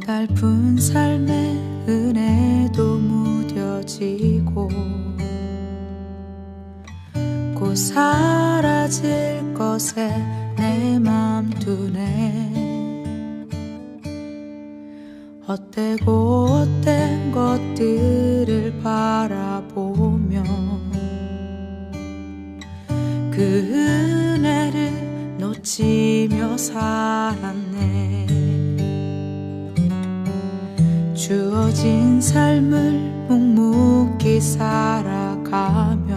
가냘픈 삶의 은혜도 무뎌지고 곧 사라질 것에 내 맘 두네. 헛되고 헛된 것들을 바라보며 그 은혜를 놓치며 살았네. 주어진 삶을 묵묵히 살아가며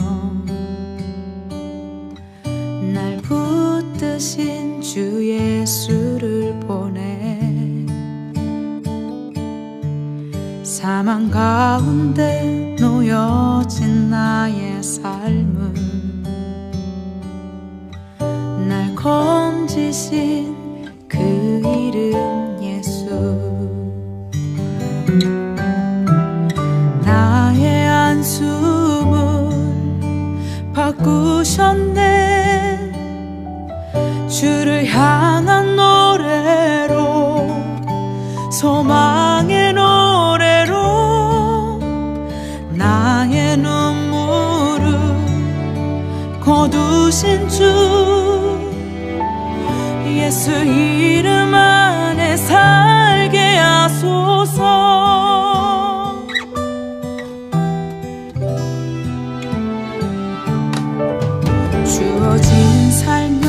날 붙드신 주 예수를 보내. 사망 가운데 놓여진 나의 삶은 날 건지신 그 이름 예수. 나의 한숨을 바꾸셨네. 주를 향한 노래로, 소망의 노래로 나의 눈물을 거두신 주 예수 이름 안에 살게 하소서. 주어진 삶을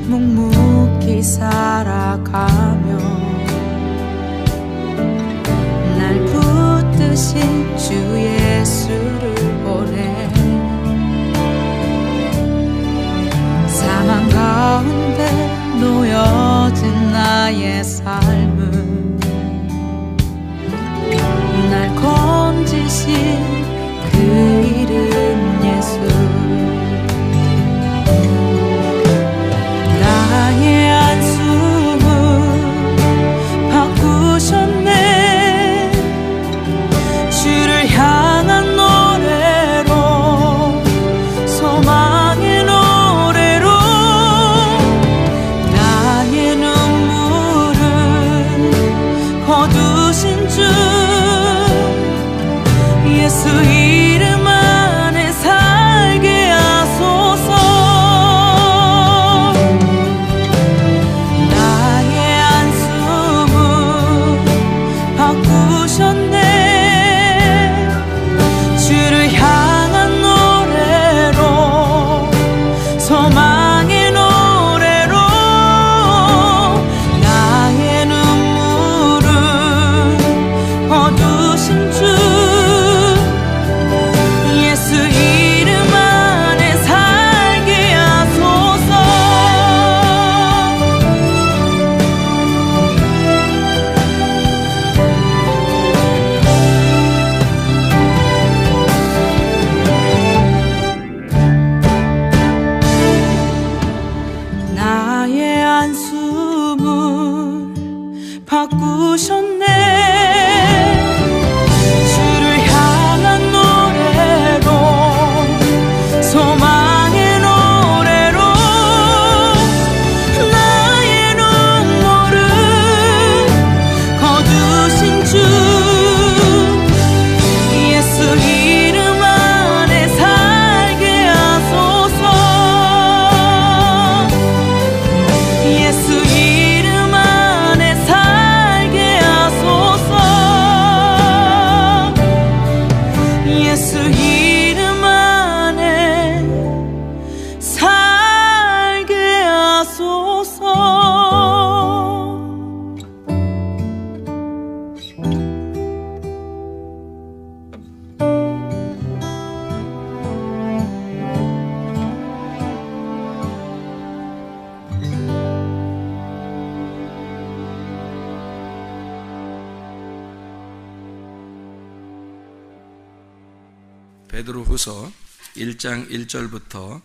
묵묵히 살아가며 날 붙드신 주 예수를 보내. 사망 가운데 놓여진 나의 삶은 날 건지신 그 이름 예수. 나의 한숨을 바꾸셨네. 주를 향한 노래로, 소망의 노래로 나의 눈물을 거두신 주 예수 이름 안에 살게 하소서. 나의 한숨을 바꾸셨네. 주를 향한 노래로, 소망의 노래로 나의 눈물을 거두신 주 예수 이름 안에 살게 하소서. 나의 한숨을 바꾸셨네. 주를 향한 노래로, 소망의 노래로 나의 눈물을 거두신 주 예수 이름 안에 살게 하소서. 예수 이름 안에 살게 하소서. 예수 이름 안에 살게 하소서. 베드로후서 1장 1절부터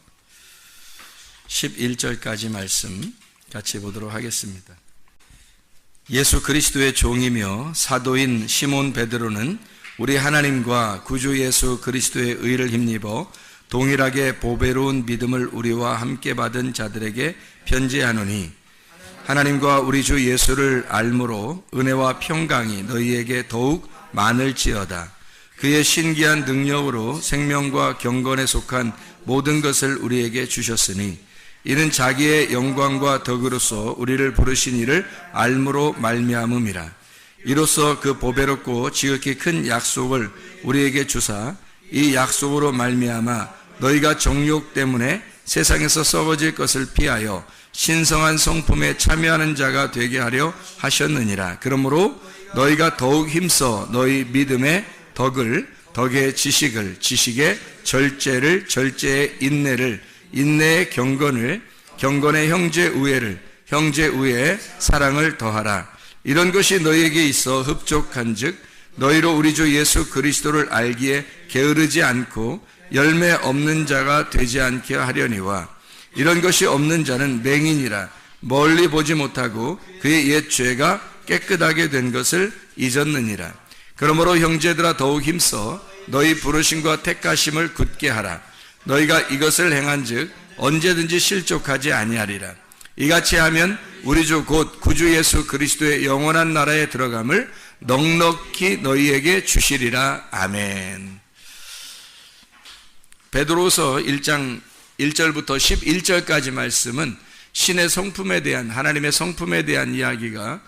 11절까지 말씀 같이 보도록 하겠습니다. 예수 그리스도의 종이며 사도인 시몬 베드로는 우리 하나님과 구주 예수 그리스도의 의를 힘입어 동일하게 보배로운 믿음을 우리와 함께 받은 자들에게 편지하노니 하나님과 우리 주 예수를 알므로 은혜와 평강이 너희에게 더욱 많을지어다. 그의 신기한 능력으로 생명과 경건에 속한 모든 것을 우리에게 주셨으니 이는 자기의 영광과 덕으로서 우리를 부르신 이를 알므로 말미암음이라. 이로써 그 보배롭고 지극히 큰 약속을 우리에게 주사 이 약속으로 말미암아 너희가 정욕 때문에 세상에서 썩어질 것을 피하여 신성한 성품에 참여하는 자가 되게 하려 하셨느니라. 그러므로 너희가 더욱 힘써 너희 믿음의 덕을, 덕의 지식을, 지식의 절제를, 절제의 인내를, 인내의 경건을, 경건의 형제 우애를, 형제 우애의 사랑을 더하라. 이런 것이 너희에게 있어 흡족한즉 너희로 우리 주 예수 그리스도를 알기에 게으르지 않고 열매 없는 자가 되지 않게 하려니와 이런 것이 없는 자는 맹인이라 멀리 보지 못하고 그의 옛 죄가 깨끗하게 된 것을 잊었느니라. 그러므로 형제들아 더욱 힘써 너희 부르심과 택하심을 굳게 하라. 너희가 이것을 행한즉 언제든지 실족하지 아니하리라. 이같이 하면 우리 주 곧 구주 예수 그리스도의 영원한 나라에 들어감을 넉넉히 너희에게 주시리라. 아멘. 베드로서 1장 1절부터 11절까지 말씀은 신의 성품에 대한, 하나님의 성품에 대한 이야기가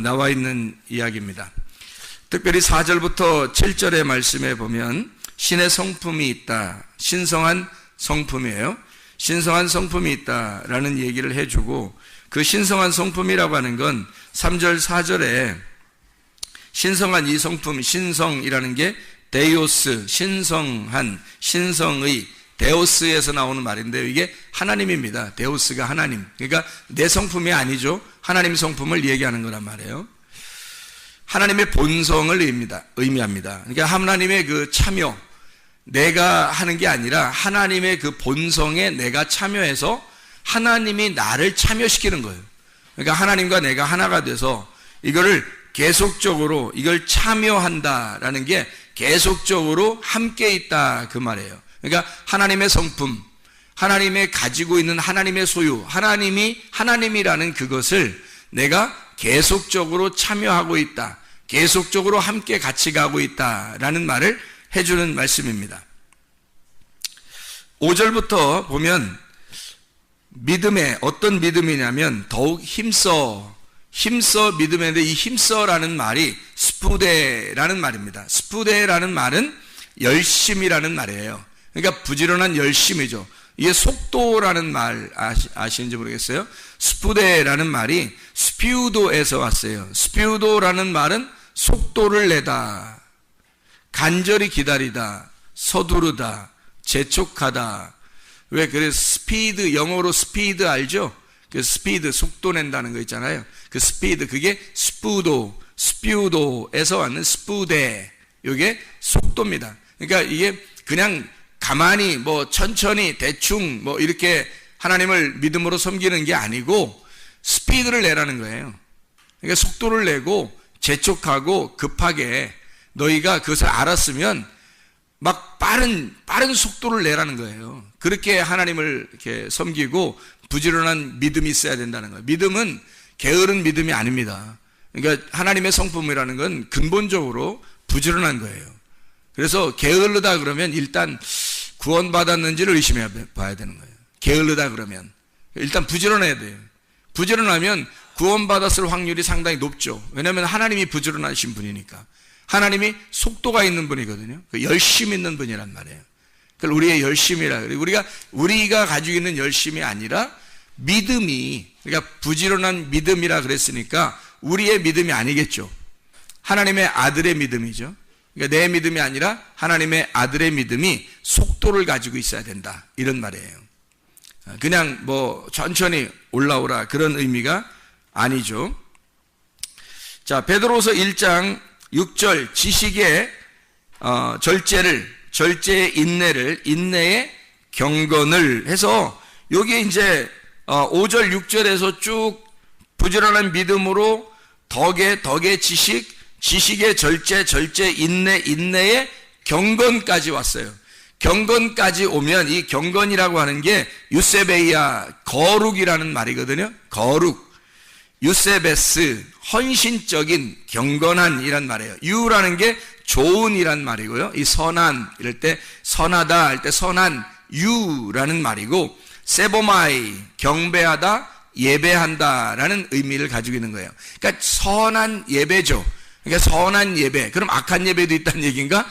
나와 있는 이야기입니다. 특별히 4절부터 7절의 말씀에 보면 신의 성품이 있다, 신성한 성품이에요. 신성한 성품이 있다라는 얘기를 해주고, 그 신성한 성품이라고 하는 건 3절 4절에 신성한 이 성품, 신성이라는 게 데이오스, 신성한, 신성의, 데오스에서 나오는 말인데요. 이게 하나님입니다. 데오스가 하나님. 그러니까 내 성품이 아니죠. 하나님 성품을 얘기하는 거란 말이에요. 하나님의 본성을 의미합니다. 그러니까 하나님의 그 참여, 내가 하는 게 아니라 하나님의 그 본성에 내가 참여해서 하나님이 나를 참여시키는 거예요. 그러니까 하나님과 내가 하나가 돼서 이거를 계속적으로 이걸 참여한다라는 게 계속적으로 함께 있다 그 말이에요. 그러니까 하나님의 성품, 하나님의 가지고 있는 하나님의 소유, 하나님이 하나님이라는 그것을 내가 계속적으로 참여하고 있다, 계속적으로 함께 같이 가고 있다라는 말을 해주는 말씀입니다. 5절부터 보면 믿음에 어떤 믿음이냐면 더욱 힘써 믿음인데, 이 힘써라는 말이 스푸데라는 말입니다. 스푸데라는 말은 열심이라는 말이에요. 그러니까 부지런한 열심이죠. 이게 속도라는 말 아시는지 모르겠어요. 스푸데라는 말이 스피우도에서 왔어요. 스피우도라는 말은 속도를 내다, 간절히 기다리다, 서두르다, 재촉하다. 왜 그래서 스피드, 영어로 스피드 알죠? 그 스피드, 속도 낸다는 거 있잖아요. 그 스피드, 그게 스피우도에서 왔는 스푸데, 이게 속도입니다. 그러니까 이게 그냥 가만히 뭐 천천히 대충 뭐 이렇게 하나님을 믿음으로 섬기는 게 아니고 스피드를 내라는 거예요. 그러니까 속도를 내고 재촉하고 급하게 너희가 그것을 알았으면 막 빠른 속도를 내라는 거예요. 그렇게 하나님을 이렇게 섬기고 부지런한 믿음이 있어야 된다는 거예요. 믿음은 게으른 믿음이 아닙니다. 그러니까 하나님의 성품이라는 건 근본적으로 부지런한 거예요. 그래서 게으르다 그러면 일단 구원받았는지를 의심해 봐야 되는 거예요. 게으르다 그러면 일단 부지런해야 돼요. 부지런하면 구원받았을 확률이 상당히 높죠. 왜냐하면 하나님이 부지런하신 분이니까. 하나님이 속도가 있는 분이거든요. 열심 있는 분이란 말이에요. 그걸 우리의 열심이라 그래요. 우리가 가지고 있는 열심이 아니라 믿음이, 그러니까 부지런한 믿음이라 그랬으니까 우리의 믿음이 아니겠죠. 하나님의 아들의 믿음이죠. 그러니까 내 믿음이 아니라 하나님의 아들의 믿음이 속도를 가지고 있어야 된다, 이런 말이에요. 그냥 뭐 천천히 올라오라 그런 의미가 아니죠. 자, 베드로서 1장 6절 지식의 절제의 인내를, 인내의 경건을 해서 여기 이제 5절 6절에서 쭉 부지런한 믿음으로 덕의 지식의 절제 인내의 경건까지 왔어요. 경건까지 오면 이 경건이라고 하는 게 유세베이아, 거룩이라는 말이거든요. 거룩. 유세베스, 헌신적인, 경건한 이란 말이에요. 유라는 게 좋은이란 말이고요. 이 선한, 이럴 때 선하다 할 때 선한 유라는 말이고, 세보마이, 경배하다, 예배한다라는 의미를 가지고 있는 거예요. 그러니까 선한 예배죠. 그러니까 선한 예배. 그럼 악한 예배도 있다는 얘기인가?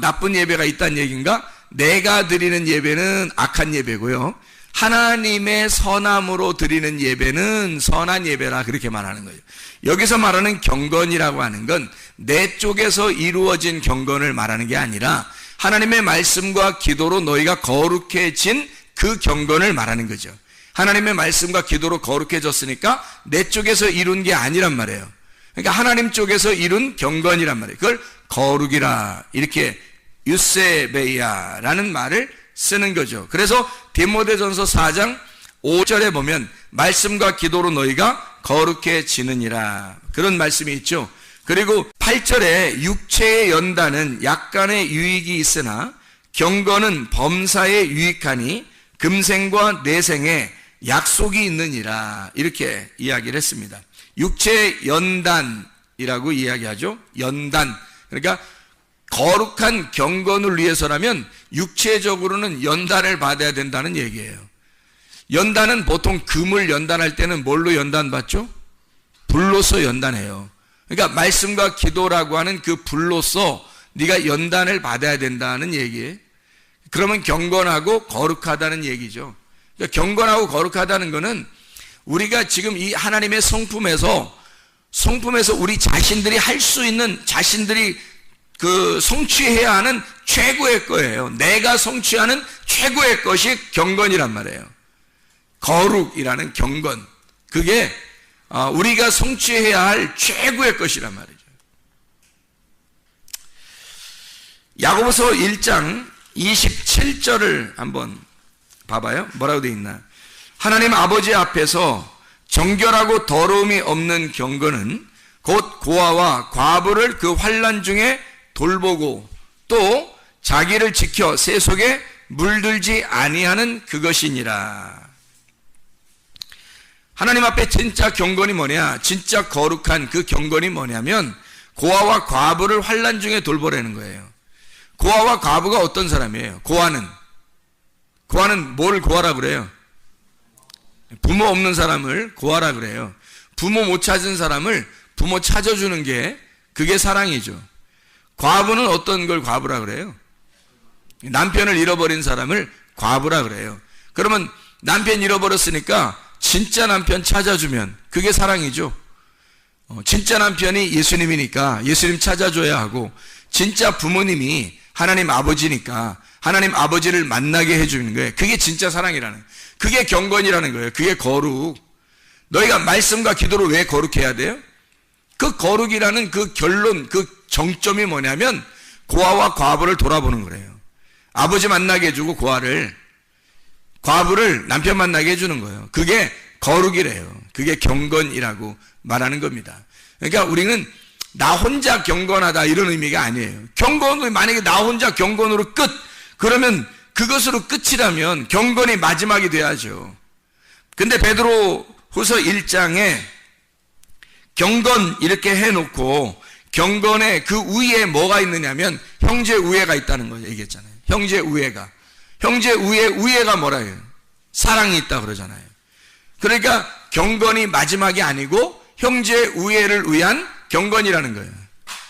나쁜 예배가 있다는 얘기인가? 내가 드리는 예배는 악한 예배고요. 하나님의 선함으로 드리는 예배는 선한 예배라 그렇게 말하는 거예요. 여기서 말하는 경건이라고 하는 건 내 쪽에서 이루어진 경건을 말하는 게 아니라 하나님의 말씀과 기도로 너희가 거룩해진 그 경건을 말하는 거죠. 하나님의 말씀과 기도로 거룩해졌으니까 내 쪽에서 이룬 게 아니란 말이에요. 그러니까 하나님 쪽에서 이룬 경건이란 말이에요. 그걸 거룩이라 이렇게 유세베이아라는 말을 쓰는 거죠. 그래서 디모데전서 4장 5절에 보면 말씀과 기도로 너희가 거룩해지느니라 그런 말씀이 있죠. 그리고 8절에 육체의 연단은 약간의 유익이 있으나 경건은 범사에 유익하니 금생과 내생에 약속이 있느니라 이렇게 이야기를 했습니다. 육체의 연단이라고 이야기하죠. 연단. 그러니까 거룩한 경건을 위해서라면 육체적으로는 연단을 받아야 된다는 얘기예요. 연단은 보통 금을 연단할 때는 뭘로 연단받죠? 불로서 연단해요. 그러니까 말씀과 기도라고 하는 그 불로서 네가 연단을 받아야 된다는 얘기예요. 그러면 경건하고 거룩하다는 얘기죠. 그러니까 경건하고 거룩하다는 것은 우리가 지금 이 하나님의 성품에서 우리 자신들이 할 수 있는, 자신들이 성취해야 하는 최고의 거예요. 내가 성취하는 최고의 것이 경건이란 말이에요. 거룩이라는 경건. 그게 우리가 성취해야 할 최고의 것이란 말이죠. 야고보서 1장 27절을 한번 봐봐요. 뭐라고 되어 있나? 하나님 아버지 앞에서 정결하고 더러움이 없는 경건은 곧 고아와 과부를 그 환난 중에 돌보고 또 자기를 지켜 새 속에 물들지 아니하는 그것이니라. 하나님 앞에 진짜 경건이 뭐냐? 진짜 거룩한 그 경건이 뭐냐면 고아와 과부를 환난 중에 돌보라는 거예요. 고아와 과부가 어떤 사람이에요? 고아는 뭘 고아라 그래요? 부모 없는 사람을 고아라 그래요. 부모 못 찾은 사람을 부모 찾아주는 게 그게 사랑이죠. 과부는 어떤 걸 과부라 그래요? 남편을 잃어버린 사람을 과부라 그래요. 그러면 남편 잃어버렸으니까 진짜 남편 찾아주면 그게 사랑이죠. 진짜 남편이 예수님이니까 예수님 찾아줘야 하고, 진짜 부모님이 하나님 아버지니까 하나님 아버지를 만나게 해주는 거예요. 그게 진짜 사랑이라는 거예요. 그게 경건이라는 거예요. 그게 거룩. 너희가 말씀과 기도를 왜 거룩해야 돼요? 그 거룩이라는 그 결론, 그 정점이 뭐냐면 고아와 과부를 돌아보는 거예요. 아버지 만나게 해주고 과부를 남편 만나게 해주는 거예요. 그게 거룩이래요. 그게 경건이라고 말하는 겁니다. 그러니까 우리는 나 혼자 경건하다 이런 의미가 아니에요. 경건이 만약에 나 혼자 경건으로 끝, 그러면 그것으로 끝이라면 경건이 마지막이 돼야죠. 근데 베드로 후서 1장에 경건 이렇게 해놓고 경건의 그 위에 뭐가 있느냐면 형제 우애가 있다는 거 얘기했잖아요. 형제 우애가. 형제 우애가 뭐라 해요? 사랑이 있다 그러잖아요. 그러니까 경건이 마지막이 아니고 형제 우애를 위한 경건이라는 거예요.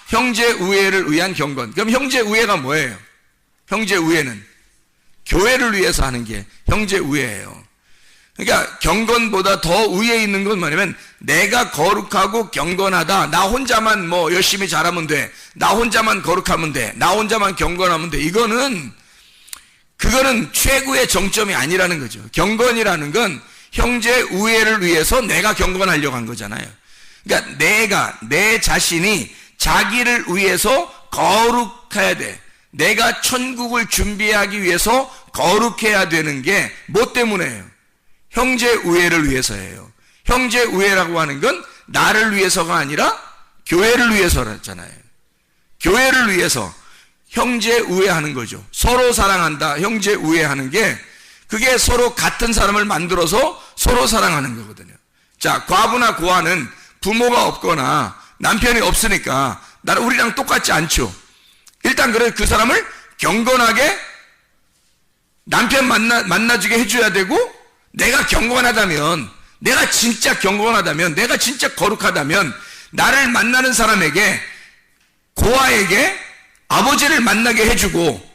형제 우애를 위한 경건. 그럼 형제 우애가 뭐예요? 형제 우애는 교회를 위해서 하는 게 형제 우애예요. 그러니까 경건보다 더 위에 있는 건 뭐냐면 내가 거룩하고 경건하다. 나 혼자만 열심히 잘하면 돼. 나 혼자만 거룩하면 돼. 나 혼자만 경건하면 돼. 그거는 최고의 정점이 아니라는 거죠. 경건이라는 건 형제 우애를 위해서 내가 경건하려고 한 거잖아요. 그러니까 내 자신이 자기를 위해서 거룩해야 돼. 내가 천국을 준비하기 위해서 거룩해야 되는 게 뭐 때문에요? 형제 우애를 위해서예요. 형제 우애라고 하는 건 나를 위해서가 아니라 교회를 위해서잖아요. 교회를 위해서 형제 우애하는 거죠. 서로 사랑한다, 형제 우애하는 게 그게 서로 같은 사람을 만들어서 서로 사랑하는 거거든요. 자, 과부나 고아는 부모가 없거나 남편이 없으니까 우리랑 똑같지 않죠. 일단 그래 그 사람을 경건하게 남편 만나주게 해줘야 되고, 내가 경건하다면, 내가 진짜 경건하다면, 내가 진짜 거룩하다면 나를 만나는 사람에게, 고아에게 아버지를 만나게 해주고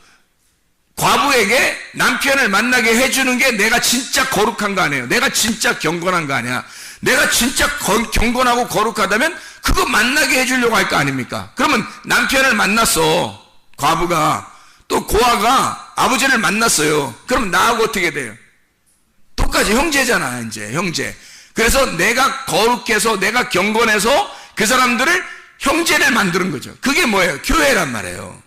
과부에게 남편을 만나게 해주는 게 내가 진짜 거룩한 거 아니에요? 내가 진짜 경건한 거 아니야? 내가 진짜 경건하고 거룩하다면 그거 만나게 해주려고 할 거 아닙니까? 그러면 남편을 만났어, 과부가. 또 고아가 아버지를 만났어요. 그럼 나하고 어떻게 돼요? 똑같이 형제잖아, 이제 형제. 그래서 내가 거룩해서, 내가 경건해서 그 사람들을 형제를 만드는 거죠. 그게 뭐예요? 교회란 말이에요.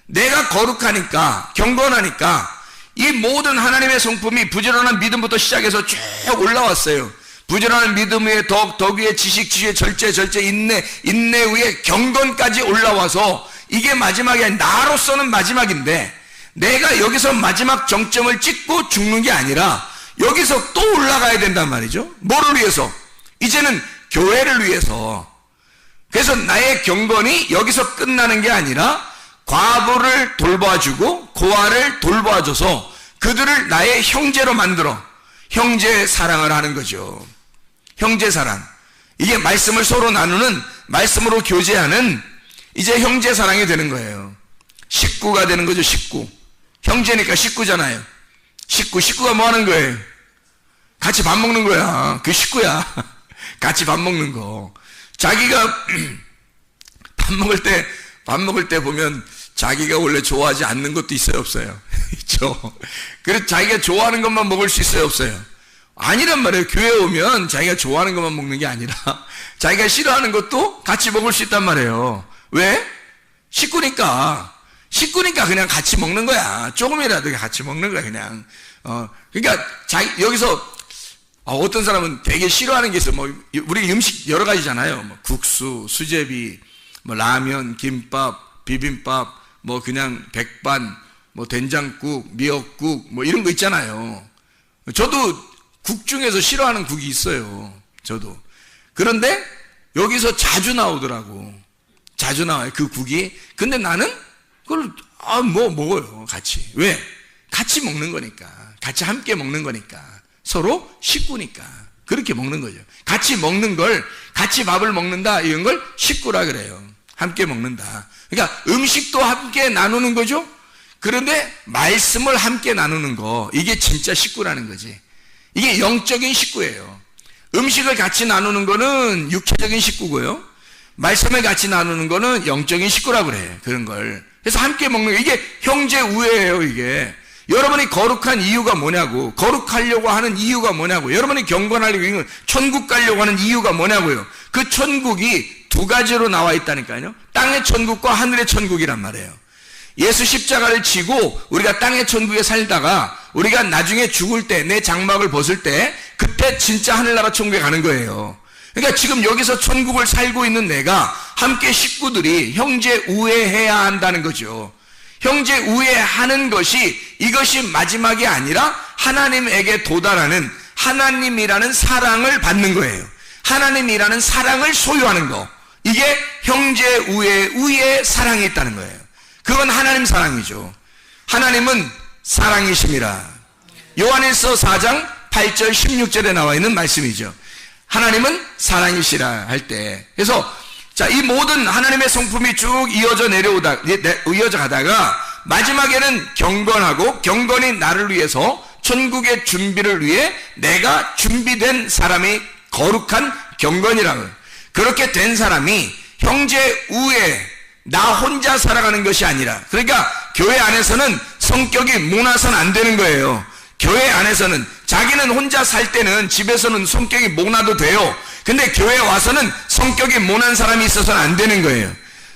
내가 거룩하니까, 경건하니까 이 모든 하나님의 성품이 부지런한 믿음부터 시작해서 쭉 올라왔어요. 부지런한 믿음 위에 덕 위에 지식, 지혜, 절제, 인내 위에 경건까지 올라와서 이게 마지막이 아니, 나로서는 마지막인데 내가 여기서 마지막 정점을 찍고 죽는 게 아니라 여기서 또 올라가야 된단 말이죠. 뭐를 위해서? 이제는 교회를 위해서. 그래서 나의 경건이 여기서 끝나는 게 아니라 과부를 돌봐주고 고아를 돌봐줘서 그들을 나의 형제로 만들어 형제 사랑을 하는 거죠. 형제 사랑. 이게 말씀을 서로 나누는, 말씀으로 교제하는 이제 형제 사랑이 되는 거예요. 식구가 되는 거죠. 식구. 형제니까 식구잖아요. 식구가 뭐 하는 거예요? 같이 밥 먹는 거야. 그 식구야. 같이 밥 먹는 거. 자기가 밥 먹을 때 보면 자기가 원래 좋아하지 않는 것도 있어요, 없어요? 있죠. 그래서 자기가 좋아하는 것만 먹을 수 있어요, 없어요? 아니란 말이에요. 교회 오면 자기가 좋아하는 것만 먹는 게 아니라 자기가 싫어하는 것도 같이 먹을 수 있단 말이에요. 왜? 식구니까 그냥 같이 먹는 거야. 조금이라도 같이 먹는 거야, 그냥. 그러니까 여기서 어떤 사람은 되게 싫어하는 게 있어요. 우리 음식 여러 가지잖아요. 국수, 수제비, 라면, 김밥, 비빔밥, 그냥 백반, 된장국, 미역국, 이런 거 있잖아요. 저도 국 중에서 싫어하는 국이 있어요. 저도. 그런데 여기서 자주 나오더라고. 자주 나와요, 그 국이. 근데 나는 그걸 먹어요, 같이. 왜? 같이 먹는 거니까. 같이 함께 먹는 거니까. 서로 식구니까. 그렇게 먹는 거죠. 같이 먹는 걸, 같이 밥을 먹는다, 이런 걸 식구라 그래요. 함께 먹는다. 그러니까 음식도 함께 나누는 거죠. 그런데 말씀을 함께 나누는 거, 이게 진짜 식구라는 거지. 이게 영적인 식구예요. 음식을 같이 나누는 거는 육체적인 식구고요. 말씀을 같이 나누는 거는 영적인 식구라고 그래. 그런 걸. 그래서 함께 먹는 거, 이게 형제 우애예요, 이게. 여러분이 거룩한 이유가 뭐냐고. 거룩하려고 하는 이유가 뭐냐고. 여러분이 경건하려고, 천국 가려고 하는 이유가 뭐냐고요. 그 천국이 두 가지로 나와 있다니까요. 땅의 천국과 하늘의 천국이란 말이에요. 예수 십자가를 지고 우리가 땅의 천국에 살다가 우리가 나중에 죽을 때, 내 장막을 벗을 때, 그때 진짜 하늘나라 천국에 가는 거예요. 그러니까 지금 여기서 천국을 살고 있는 내가 함께 식구들이 형제 우애해야 한다는 거죠. 형제 우애하는 것이, 이것이 마지막이 아니라 하나님에게 도달하는, 하나님이라는 사랑을 받는 거예요. 하나님이라는 사랑을 소유하는 거. 이게 형제 우애의 사랑이 있다는 거예요. 그건 하나님 사랑이죠. 하나님은 사랑이심이라. 요한일서 4장 8절 16절에 나와 있는 말씀이죠. 하나님은 사랑이시라 할 때. 그래서 자, 이 모든 하나님의 성품이 쭉 이어져 가다가 마지막에는 경건하고, 경건이 나를 위해서 천국의 준비를 위해 내가 준비된 사람이 거룩한 경건이라고. 그렇게 된 사람이 형제 우애, 나 혼자 살아가는 것이 아니라, 그러니까 교회 안에서는 성격이 모나서는 안 되는 거예요. 교회 안에서는 자기는 혼자 살 때는 집에서는 성격이 모나도 돼요. 근데 교회에 와서는 성격이 모난 사람이 있어서는 안 되는 거예요.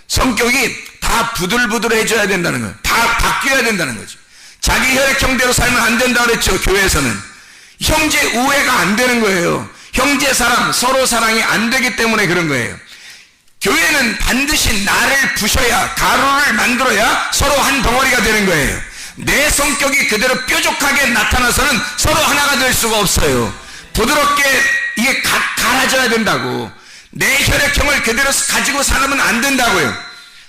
성격이 다 부들부들해져야 된다는 거예요. 다 바뀌어야 된다는 거죠. 자기 혈액형대로 살면 안 된다고 그랬죠. 교회에서는 형제 우애가 안 되는 거예요. 형제 사랑, 서로 사랑이 안 되기 때문에 그런 거예요. 교회는 반드시 나를 부셔야, 가루를 만들어야 서로 한 덩어리가 되는 거예요. 내 성격이 그대로 뾰족하게 나타나서는 서로 하나가 될 수가 없어요. 부드럽게 이게 갈아져야 된다고. 내 혈액형을 그대로 가지고 살면 안 된다고요.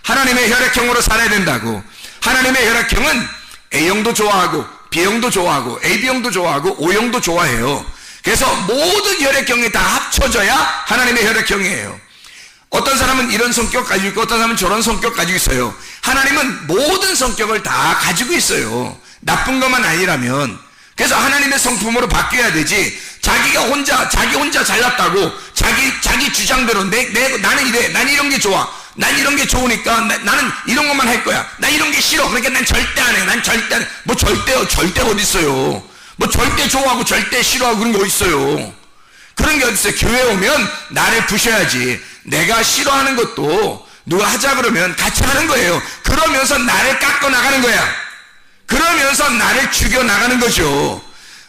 하나님의 혈액형으로 살아야 된다고. 하나님의 혈액형은 A형도 좋아하고 B형도 좋아하고 AB형도 좋아하고 O형도 좋아해요. 그래서 모든 혈액형이 다 합쳐져야 하나님의 혈액형이에요. 어떤 사람은 이런 성격 가지고 있고 어떤 사람은 저런 성격 가지고 있어요. 하나님은 모든 성격을 다 가지고 있어요. 나쁜 것만 아니라면. 그래서 하나님의 성품으로 바뀌어야 되지. 자기 혼자 잘났다고 자기 주장대로 나는 이래, 난 이런 게 좋아, 난 이런 게 좋으니까 나는 이런 것만 할 거야, 난 이런 게 싫어, 그러니까 난 절대 안 해, 난 절대 안 해. 뭐 절대가 어디 있어요? 뭐 절대 좋아하고 절대 싫어하고 그런 게 어디 있어요? 그런 게 어디 있어요? 교회 오면 나를 부셔야지. 내가 싫어하는 것도 누가 하자 그러면 같이 하는 거예요. 그러면서 나를 깎아 나가는 거야. 그러면서 나를 죽여 나가는 거죠.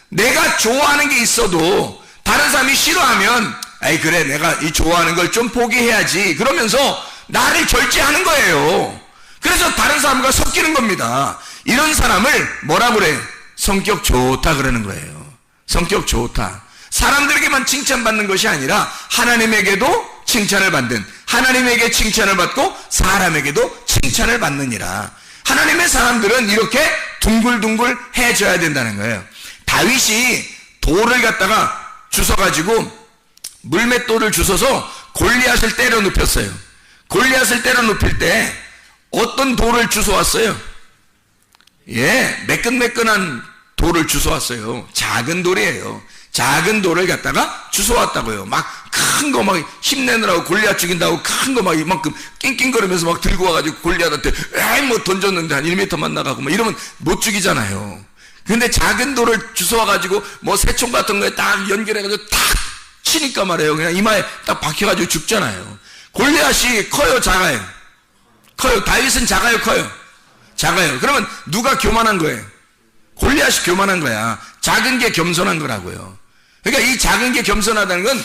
내가 좋아하는 게 있어도 다른 사람이 싫어하면 아이 그래 내가 이 좋아하는 걸 좀 포기해야지 그러면서 나를 절제하는 거예요. 그래서 다른 사람과 섞이는 겁니다. 이런 사람을 뭐라 그래? 성격 좋다 그러는 거예요. 성격 좋다. 사람들에게만 칭찬받는 것이 아니라 하나님에게도 칭찬을 받는, 하나님에게 칭찬을 받고 사람에게도 칭찬을 받느니라. 하나님의 사람들은 이렇게 둥글둥글 해줘야 된다는 거예요. 다윗이 돌을 갖다가 주워가지고 물맷돌을 주워서 골리앗을 때려 눕혔어요. 골리앗을 때려 눕힐 때 어떤 돌을 주워왔어요? 매끈매끈한 돌을 주워왔어요. 작은 돌이에요. 작은 돌을 갖다가 주워왔다고요. 막 큰 거 막 힘내느라고 골리앗 죽인다고 큰 거 막 이만큼 낑낑거리면서 막 들고 와가지고 골리앗한테 뭐 던졌는데 한 1m만 나가고 막 이러면 못 죽이잖아요. 근데 작은 돌을 주워와가지고 뭐 새총 같은 거에 딱 연결해가지고 탁 치니까 말이에요. 그냥 이마에 딱 박혀가지고 죽잖아요. 골리앗이 커요, 작아요? 커요. 다윗은 작아요, 커요? 작아요. 그러면 누가 교만한 거예요? 골리앗이 교만한 거야. 작은 게 겸손한 거라고요. 그러니까 이 작은 게 겸손하다는 건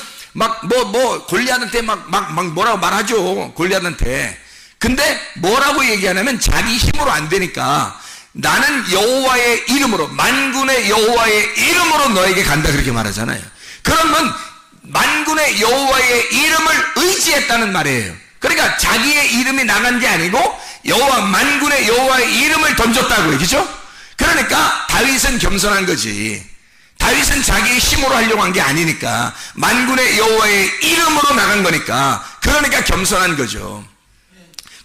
골리앗한테 막 뭐라고 말하죠. 골리앗한테. 근데 뭐라고 얘기하냐면 자기 힘으로 안 되니까 나는 여호와의 이름으로, 만군의 여호와의 이름으로 너에게 간다 그렇게 말하잖아요. 그러면 만군의 여호와의 이름을 의지했다는 말이에요. 그러니까 자기의 이름이 나간 게 아니고 여호와, 만군의 여호와의 이름을 던졌다고요. 그죠? 그러니까 다윗은 겸손한 거지. 다윗은 자기의 힘으로 하려고 한 게 아니니까 만군의 여호와의 이름으로 나간 거니까, 그러니까 겸손한 거죠.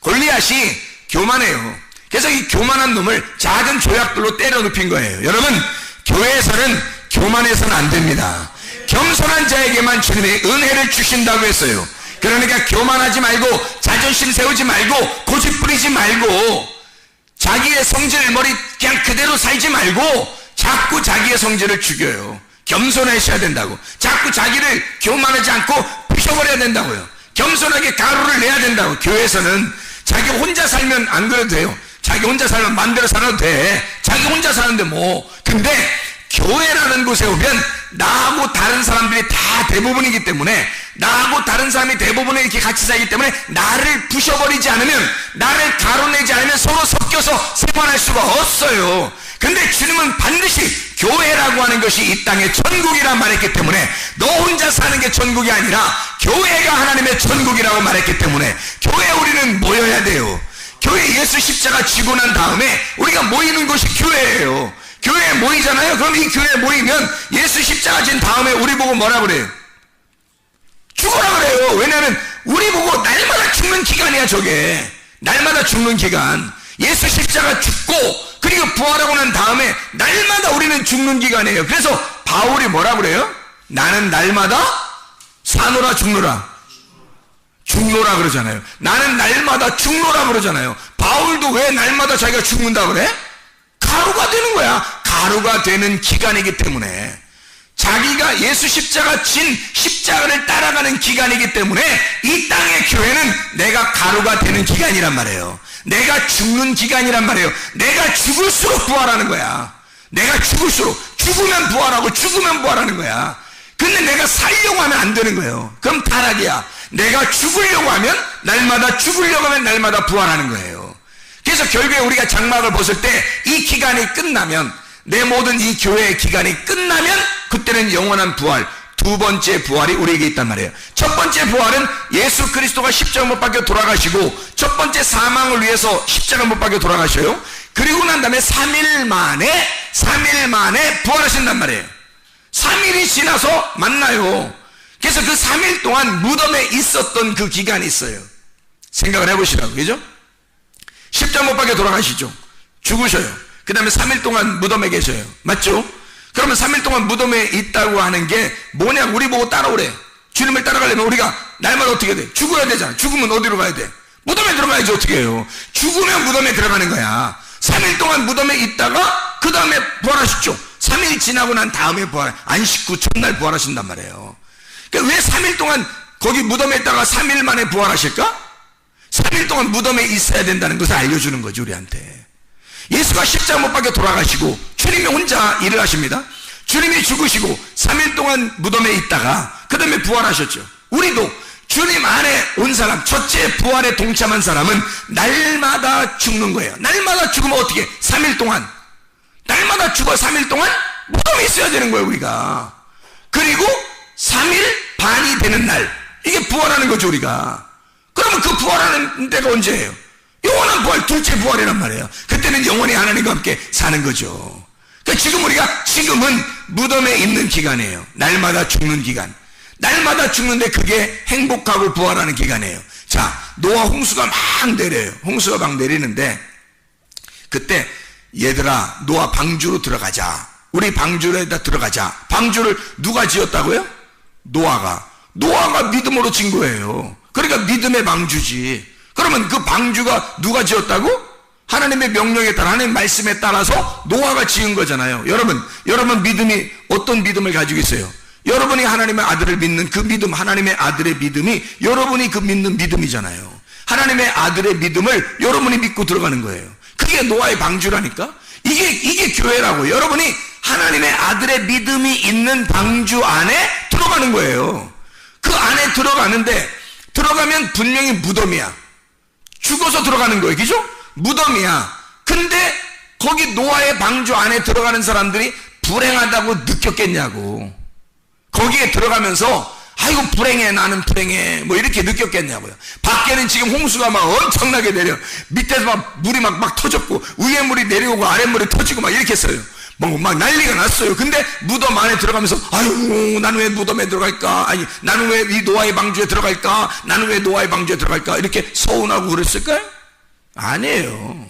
골리앗이 교만해요. 그래서 이 교만한 놈을 작은 조약돌로 때려 눕힌 거예요. 여러분, 교회에서는 교만해서는 안 됩니다. 겸손한 자에게만 주님의 은혜를 주신다고 했어요. 그러니까 교만하지 말고 자존심 세우지 말고 고집 부리지 말고 자기의 성질 머리 그냥 그대로 살지 말고 자꾸 자기의 성질을 죽여요. 겸손하셔야 된다고. 자꾸 자기를 교만하지 않고 부셔버려야 된다고요. 겸손하게 가루를 내야 된다고. 교회에서는 자기 혼자 살면 안 그래도 돼요. 자기 혼자 살면 마음대로 살아도 돼. 자기 혼자 사는데 뭐. 근데 교회라는 곳에 오면 나하고 다른 사람들이 다 대부분이기 때문에, 나하고 다른 사람이 대부분에 이렇게 같이 살기 때문에 나를 부셔버리지 않으면, 나를 가로내지 않으면 서로 섞여서 생활할 수가 없어요. 근데 주님은 반드시 교회라고 하는 것이 이 땅의 천국이라 말했기 때문에, 너 혼자 사는 게 천국이 아니라 교회가 하나님의 천국이라고 말했기 때문에 교회에 우리는 모여야 돼요. 교회 예수 십자가 지고 난 다음에 우리가 모이는 곳이 교회예요. 교회에 모이잖아요. 그럼 이 교회에 모이면 예수 십자가 진 다음에 우리 보고 뭐라 그래요? 죽어라 그래요. 왜냐하면 우리 보고 날마다 죽는 기간이야. 저게 날마다 죽는 기간. 예수 십자가 죽고 그리고 부활하고 난 다음에 날마다 우리는 죽는 기간이에요. 그래서 바울이 뭐라 그래요? 나는 날마다 사노라 죽노라. 죽노라 그러잖아요. 나는 날마다 죽노라 그러잖아요. 바울도 왜 날마다 자기가 죽는다 그래? 가루가 되는 거야. 가루가 되는 기간이기 때문에, 자기가 예수 십자가 진 십자가를 따라가는 기간이기 때문에 이 땅의 교회는 내가 가루가 되는 기간이란 말이에요. 내가 죽는 기간이란 말이에요. 내가 죽을수록 부활하는 거야. 내가 죽을수록, 죽으면 부활하고 죽으면 부활하는 거야. 근데 내가 살려고 하면 안 되는 거예요. 그럼 타락이야. 내가 죽으려고 하면, 날마다 죽으려고 하면 날마다 부활하는 거예요. 그래서 결국에 우리가 장막을 벗을 때 이 기간이 끝나면, 내 모든 이 교회의 기간이 끝나면 그때는 영원한 부활, 두 번째 부활이 우리에게 있단 말이에요. 첫 번째 부활은 예수 그리스도가 십자가 못 박혀 돌아가시고 첫 번째 사망을 위해서 십자가 못 박혀 돌아가셔요. 그리고 난 다음에 3일 만에 부활하신단 말이에요. 3일이 지나서 만나요. 그래서 그 3일 동안 무덤에 있었던 그 기간이 있어요. 생각을 해보시라고, 그죠? 십자가 못 박혀 돌아가시죠. 죽으셔요. 그 다음에 3일 동안 무덤에 계셔요. 맞죠? 그러면 3일 동안 무덤에 있다고 하는 게 뭐냐? 우리 보고 따라오래. 주님을 따라가려면 우리가 날마다 어떻게 돼? 죽어야 되잖아. 죽으면 어디로 가야 돼? 무덤에 들어가야지. 어떻게 해요? 죽으면 무덤에 들어가는 거야. 3일 동안 무덤에 있다가 그 다음에 부활하셨죠. 3일 지나고 난 다음에 안식 후 첫날 부활하신단 말이에요. 그러니까 왜 3일 동안 거기 무덤에 있다가 3일 만에 부활하실까? 3일 동안 무덤에 있어야 된다는 것을 알려주는 거죠, 우리한테. 예수가 십자가 못 박혀 돌아가시고 주님이 혼자 일을 하십니다. 주님이 죽으시고 3일 동안 무덤에 있다가 그 다음에 부활하셨죠. 우리도 주님 안에 온 사람, 첫째 부활에 동참한 사람은 날마다 죽는 거예요. 날마다 죽으면 어떻게? 3일 동안 날마다 죽어 3일 동안 무덤에 있어야 되는 거예요, 우리가. 그리고 3일 반이 되는 날, 이게 부활하는 거죠, 우리가. 그러면 그 부활하는 때가 언제예요? 영원한 부활, 둘째 부활이란 말이에요. 그때는 영원히 하나님과 함께 사는 거죠. 그러니까 지금은 무덤에 있는 기간이에요. 날마다 죽는 기간. 날마다 죽는데 그게 행복하고 부활하는 기간이에요. 자, 노아 홍수가 막 내려요. 홍수가 막 내리는데 그때 얘들아, 노아 방주로 들어가자. 우리 방주에다 들어가자. 방주를 누가 지었다고요? 노아가 믿음으로 진 거예요. 그러니까 믿음의 방주지. 그러면 그 방주가 누가 지었다고? 하나님의 명령에 따라, 하나님의 말씀에 따라서 노아가 지은 거잖아요. 여러분 믿음이 어떤 믿음을 가지고 있어요? 여러분이 하나님의 아들을 믿는 그 믿음, 하나님의 아들의 믿음이 여러분이 그 믿는 믿음이잖아요. 하나님의 아들의 믿음을 여러분이 믿고 들어가는 거예요. 그게 노아의 방주라니까. 이게 교회라고. 여러분이 하나님의 아들의 믿음이 있는 방주 안에 들어가는 거예요. 그 안에 들어가면 분명히 무덤이야. 죽어서 들어가는 거예요. 그죠? 무덤이야. 근데 거기 노아의 방주 안에 들어가는 사람들이 불행하다고 느꼈겠냐고. 거기에 들어가면서 아이고 불행해, 나는 불행해, 뭐 이렇게 느꼈겠냐고요. 밖에는 지금 홍수가 막 엄청나게 내려. 밑에서 막 물이 막 터졌고 위에 물이 내려오고 아래 물이 터지고 막 이렇게 했어요. 막 난리가 났어요. 근데 무덤 안에 들어가면서 아유, 나는 왜 무덤에 들어갈까? 아니, 나는 왜 이 노아의 방주에 들어갈까? 나는 왜 노아의 방주에 들어갈까? 이렇게 서운하고 그랬을까요? 아니에요.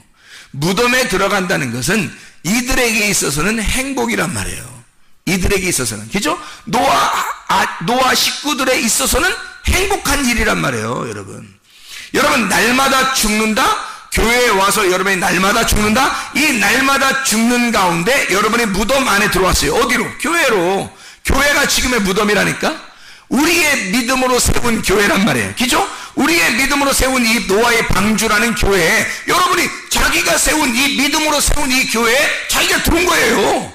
무덤에 들어간다는 것은 이들에게 있어서는 행복이란 말이에요. 이들에게 있어서는. 그죠? 노아 식구들에 있어서는 행복한 일이란 말이에요, 여러분 날마다 죽는다? 교회에 와서 여러분이 날마다 죽는다? 이 날마다 죽는 가운데 여러분이 무덤 안에 들어왔어요. 어디로? 교회로. 교회가 지금의 무덤이라니까? 우리의 믿음으로 세운 교회란 말이에요. 그죠? 우리의 믿음으로 세운 이 노아의 방주라는 교회에 여러분이 자기가 세운 이 믿음으로 세운 이 교회에 자기가 들어온 거예요.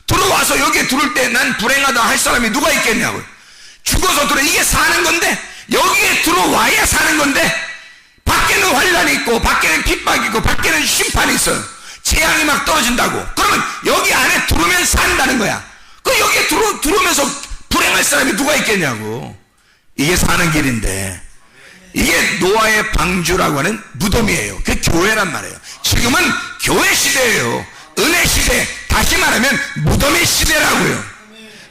들어와서 여기에 들어올 때 난 불행하다 할 사람이 누가 있겠냐고요. 죽어서 이게 사는 건데, 여기에 들어와야 사는 건데, 밖에는 환란이 있고 밖에는 핍박이 있고 밖에는 심판이 있어요. 재앙이 막 떨어진다고. 그러면 여기 안에 들어오면 산다는 거야. 그 여기에 들어오면서 불행할 사람이 누가 있겠냐고. 이게 사는 길인데, 이게 노아의 방주라고 하는 무덤이에요. 그게 교회란 말이에요. 지금은 교회 시대예요. 은혜 시대. 다시 말하면 무덤의 시대라고요.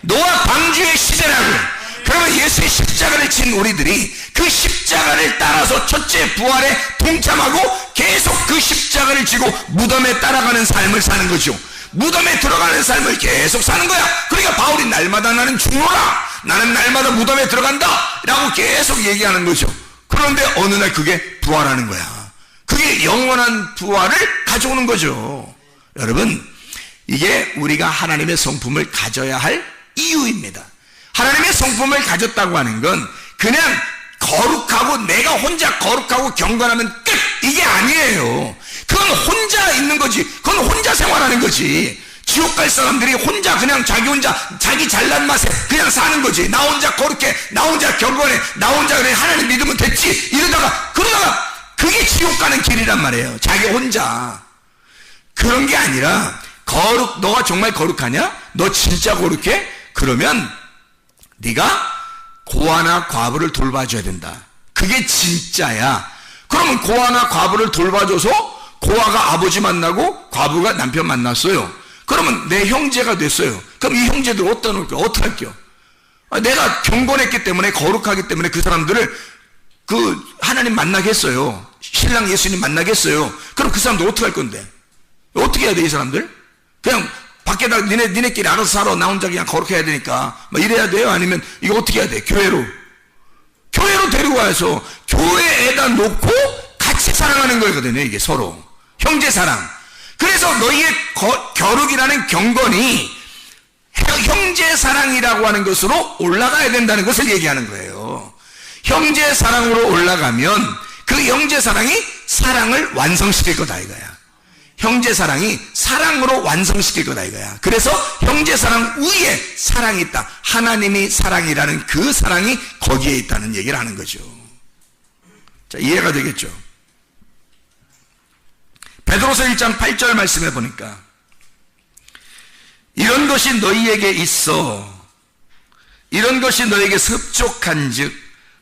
노아 방주의 시대라고요. 그러면 예수의 십자가를 진 우리들이 그 십자가를 따라서 첫째 부활에 동참하고 계속 그 십자가를 지고 무덤에 따라가는 삶을 사는 거죠. 무덤에 들어가는 삶을 계속 사는 거야. 그러니까 바울이 날마다 나는 죽노라, 나는 날마다 무덤에 들어간다 라고 계속 얘기하는 거죠. 그런데 어느 날 그게 부활하는 거야. 그게 영원한 부활을 가져오는 거죠. 여러분, 이게 우리가 하나님의 성품을 가져야 할 이유입니다. 하나님의 성품을 가졌다고 하는 건 그냥 거룩하고 내가 혼자 거룩하고 경건하면 끝, 이게 아니에요. 그건 혼자 있는 거지. 그건 혼자 생활하는 거지. 지옥 갈 사람들이 혼자 그냥 자기 잘난 맛에 그냥 사는 거지. 나 혼자 거룩해, 나 혼자 경건해, 나 혼자 그래, 하나님 믿으면 됐지, 그러다가 그게 지옥 가는 길이란 말이에요. 자기 혼자. 그런 게 아니라 너가 정말 거룩하냐? 너 진짜 거룩해? 그러면 네가 고아나 과부를 돌봐줘야 된다. 그게 진짜야. 그러면 고아나 과부를 돌봐줘서 고아가 아버지 만나고 과부가 남편 만났어요. 그러면 내 형제가 됐어요. 그럼 이 형제들 어떻게 할게요? 내가 경건했기 때문에, 거룩하기 때문에 그 사람들을 하나님 만나게 했어요. 신랑 예수님 만나게 했어요. 그럼 그 사람들 어떻게 할 건데? 어떻게 해야 돼, 이 사람들? 그냥 밖에다 니네끼리 알아서 살아. 나 혼자 그냥 거룩해야 되니까. 막 이래야 돼요? 아니면 이거 어떻게 해야 돼? 교회로 데리고 와서 교회에다 놓고 같이 사랑하는 거거든요. 이게 서로. 형제 사랑. 그래서 너희의 겨룩이라는 경건이 형제 사랑이라고 하는 것으로 올라가야 된다는 것을 얘기하는 거예요. 형제 사랑으로 올라가면 그 형제 사랑이 사랑을 완성시킬 거다 이거야. 형제 사랑이 사랑으로 완성시킬 거다 이거야. 그래서 형제 사랑 위에 사랑이 있다. 하나님이 사랑이라는 그 사랑이 거기에 있다는 얘기를 하는 거죠. 자, 이해가 되겠죠? 베드로서 1장 8절 말씀해 보니까 이런 것이 너희에게 있어. 이런 것이 너희에게 흡족한 즉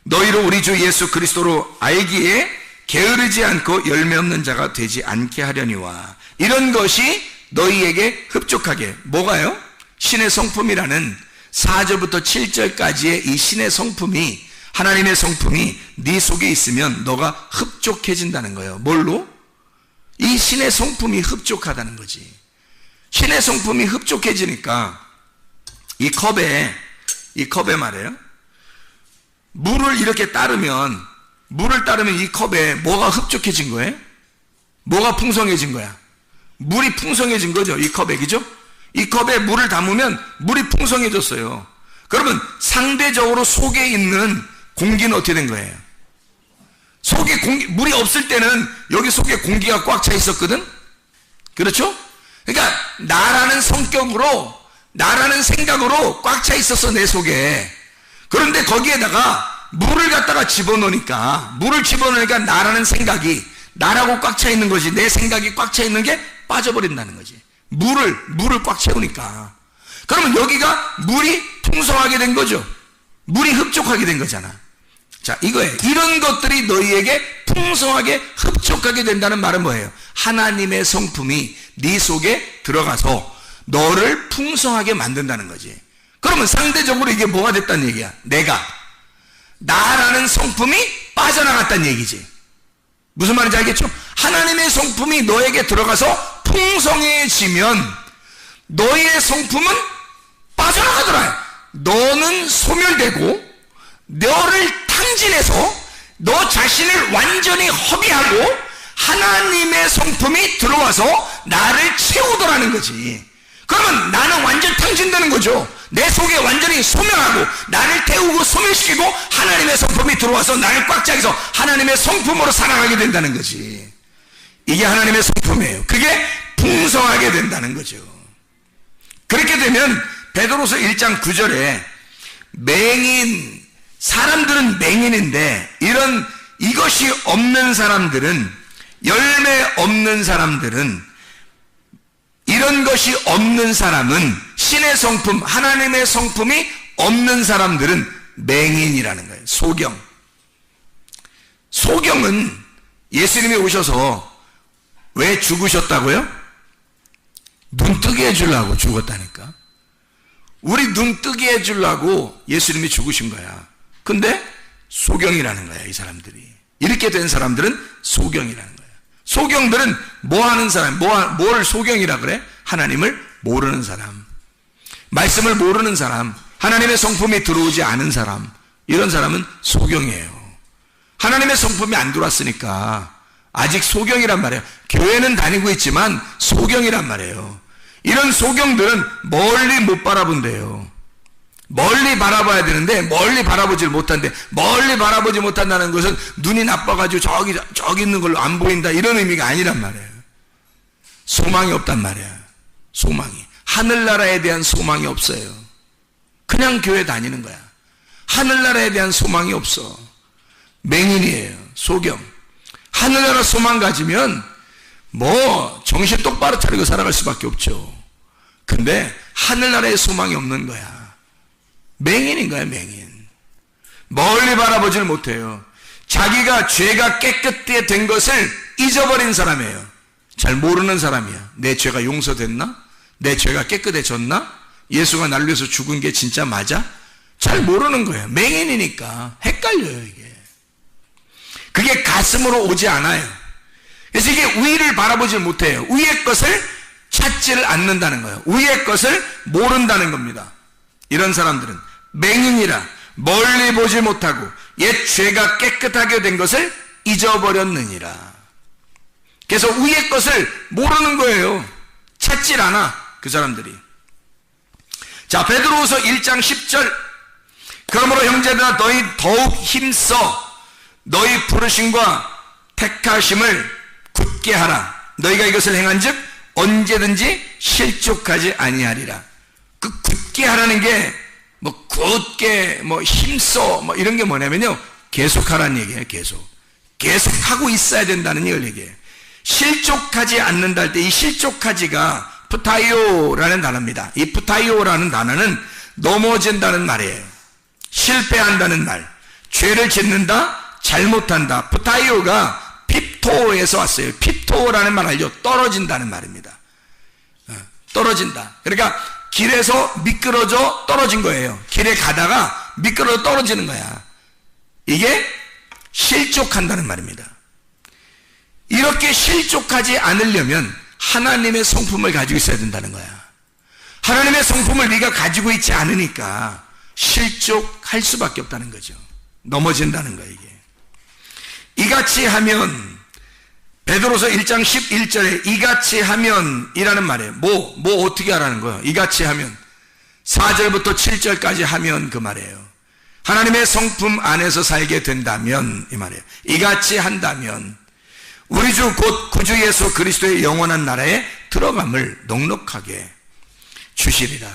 너희로 우리 주 예수 그리스도로 알기에 게으르지 않고 열매 없는 자가 되지 않게 하려니와. 이런 것이 너희에게 흡족하게. 뭐가요? 신의 성품이라는 4절부터 7절까지의 이 신의 성품이, 하나님의 성품이 네 속에 있으면 너가 흡족해진다는 거예요. 뭘로? 이 신의 성품이 흡족하다는 거지. 신의 성품이 흡족해지니까 이 컵에 말이에요. 물을 이렇게 따르면 이 컵에 뭐가 흡족해진 거예요? 뭐가 풍성해진 거야? 물이 풍성해진 거죠. 이 컵에, 그죠? 이 컵에 물을 담으면 물이 풍성해졌어요. 그러면 상대적으로 속에 있는 공기는 어떻게 된 거예요? 속에 물이 없을 때는 여기 속에 공기가 꽉 차 있었거든? 그렇죠? 그러니까 나라는 성격으로, 나라는 생각으로 꽉 차 있었어, 내 속에. 그런데 거기에다가 물을 갖다가 집어넣으니까 나라는 생각이, 나라고 꽉 차 있는 거지, 내 생각이 꽉 차 있는 게 빠져버린다는 거지. 물을 꽉 채우니까. 그러면 여기가 물이 풍성하게 된 거죠. 물이 흡족하게 된 거잖아. 자, 이거예요. 이런 것들이 너희에게 풍성하게 흡족하게 된다는 말은 뭐예요? 하나님의 성품이 네 속에 들어가서 너를 풍성하게 만든다는 거지. 그러면 상대적으로 이게 뭐가 됐다는 얘기야? 나라는 성품이 빠져나갔다는 얘기지. 무슨 말인지 알겠죠? 하나님의 성품이 너에게 들어가서 풍성해지면 너의 성품은 빠져나가더라. 너는 소멸되고 너를 탕진해서 너 자신을 완전히 허비하고 하나님의 성품이 들어와서 나를 채우더라는 거지. 그러면 나는 완전 탕진되는 거죠. 내 속에 완전히 소멸하고 나를 태우고 소멸시키고 하나님의 성품이 들어와서 나를 꽉 차게 해서 하나님의 성품으로 살아가게 된다는 거지. 이게 하나님의 성품이에요. 그게 풍성하게 된다는 거죠. 그렇게 되면 베드로서 1장 9절에 사람들은 맹인인데 이것이 없는 사람들은, 열매 없는 사람들은, 이런 것이 없는 사람은, 신의 성품, 하나님의 성품이 없는 사람들은 맹인이라는 거예요. 소경은 예수님이 오셔서 왜 죽으셨다고요? 눈 뜨게 해주려고 죽었다니까. 우리 눈 뜨게 해주려고 예수님이 죽으신 거야. 근데 소경이라는 거야, 이 사람들이. 이렇게 된 사람들은 소경이라는 거야. 소경들은 뭐 하는 사람, 뭘 소경이라 그래? 하나님을 모르는 사람, 말씀을 모르는 사람, 하나님의 성품이 들어오지 않은 사람, 이런 사람은 소경이에요. 하나님의 성품이 안 들어왔으니까 아직 소경이란 말이에요. 교회는 다니고 있지만 소경이란 말이에요. 이런 소경들은 멀리 못 바라본대요. 멀리 바라봐야 되는데 멀리 바라보질 못한대. 멀리 바라보지 못한다는 것은 눈이 나빠가지고 저기 있는 걸로 안 보인다, 이런 의미가 아니란 말이에요. 소망이 없단 말이야. 소망이, 하늘나라에 대한 소망이 없어요. 그냥 교회 다니는 거야. 하늘나라에 대한 소망이 없어. 맹인이에요. 소경. 하늘나라 소망 가지면 뭐 정신 똑바로 차리고 살아갈 수밖에 없죠. 근데 하늘나라에 소망이 없는 거야. 맹인인 거야, 맹인. 멀리 바라보질 못해요. 자기가 죄가 깨끗게 된 것을 잊어버린 사람이에요. 잘 모르는 사람이야. 내 죄가 용서됐나? 내 죄가 깨끗해졌나? 예수가 날 위해서 죽은 게 진짜 맞아? 잘 모르는 거예요. 맹인이니까 헷갈려요, 이게. 그게 가슴으로 오지 않아요. 그래서 이게 위를 바라보질 못해요. 위의 것을 찾지를 않는다는 거예요. 위의 것을 모른다는 겁니다. 이런 사람들은 맹인이라 멀리 보지 못하고 옛 죄가 깨끗하게 된 것을 잊어버렸느니라. 그래서 위의 것을 모르는 거예요. 찾질 않아, 그 사람들이. 자, 베드로후서 1장 10절. 그러므로 형제들아 너희 더욱 힘써 너희 부르심과 택하심을 굳게 하라. 너희가 이것을 행한즉 언제든지 실족하지 아니하리라. 그 굳게 하라는 게 뭐 굳게 뭐 힘써 뭐 이런 게 뭐냐면요, 계속하라는 얘기예요. 계속 하고 있어야 된다는 걸 얘기해요. 실족하지 않는다 할 때 이 실족하지가 푸타이오라는 단어입니다. 이 푸타이오라는 단어는 넘어진다는 말이에요. 실패한다는 말, 죄를 짓는다, 잘못한다. 푸타이오가 핍토에서 왔어요. 핍토라는 말 알죠? 떨어진다는 말입니다. 떨어진다. 그러니까 길에서 미끄러져 떨어진 거예요. 길에 가다가 미끄러져 떨어지는 거야. 이게 실족한다는 말입니다. 이렇게 실족하지 않으려면 하나님의 성품을 가지고 있어야 된다는 거야. 하나님의 성품을 네가 가지고 있지 않으니까 실족할 수밖에 없다는 거죠. 넘어진다는 거예요, 이게. 이같이 하면, 베드로서 1장 11절에 이같이 하면 이라는 말이에요. 뭐 어떻게 하라는 거예요? 이같이 하면. 4절부터 7절까지 하면 그 말이에요. 하나님의 성품 안에서 살게 된다면 이 말이에요. 이같이 한다면 우리 주 곧 구주 예수 그리스도의 영원한 나라에 들어감을 넉넉하게 주시리라.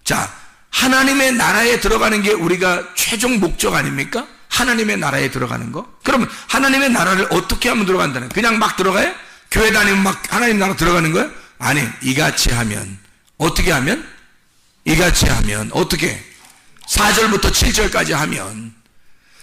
자, 하나님의 나라에 들어가는 게 우리가 최종 목적 아닙니까? 하나님의 나라에 들어가는 거? 그러면 하나님의 나라를 어떻게 하면 들어간다는 거예요? 그냥 막 들어가요? 교회 다니면 막 하나님 나라 들어가는 거예요? 아니, 이같이 하면. 어떻게 하면? 이같이 하면 어떻게? 4절부터 7절까지 하면,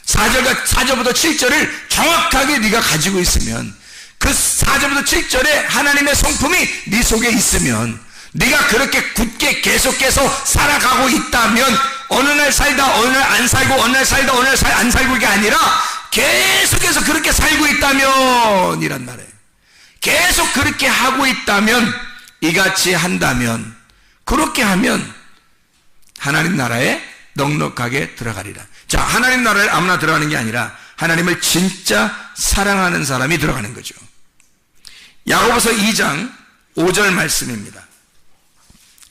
4절부터 7절을 정확하게 네가 가지고 있으면, 그 4절부터 7절에 하나님의 성품이 네 속에 있으면, 네가 그렇게 굳게 계속해서 살아가고 있다면, 어느 날 살다 어느 날 안 살고, 어느 날 살다 어느 날 안 살고, 이게 아니라 계속해서 그렇게 살고 있다면 이란 말이에요. 계속 그렇게 하고 있다면, 이같이 한다면, 그렇게 하면 하나님 나라에 넉넉하게 들어가리라. 자, 하나님 나라를 아무나 들어가는 게 아니라 하나님을 진짜 사랑하는 사람이 들어가는 거죠. 야고보서 2장 5절 말씀입니다.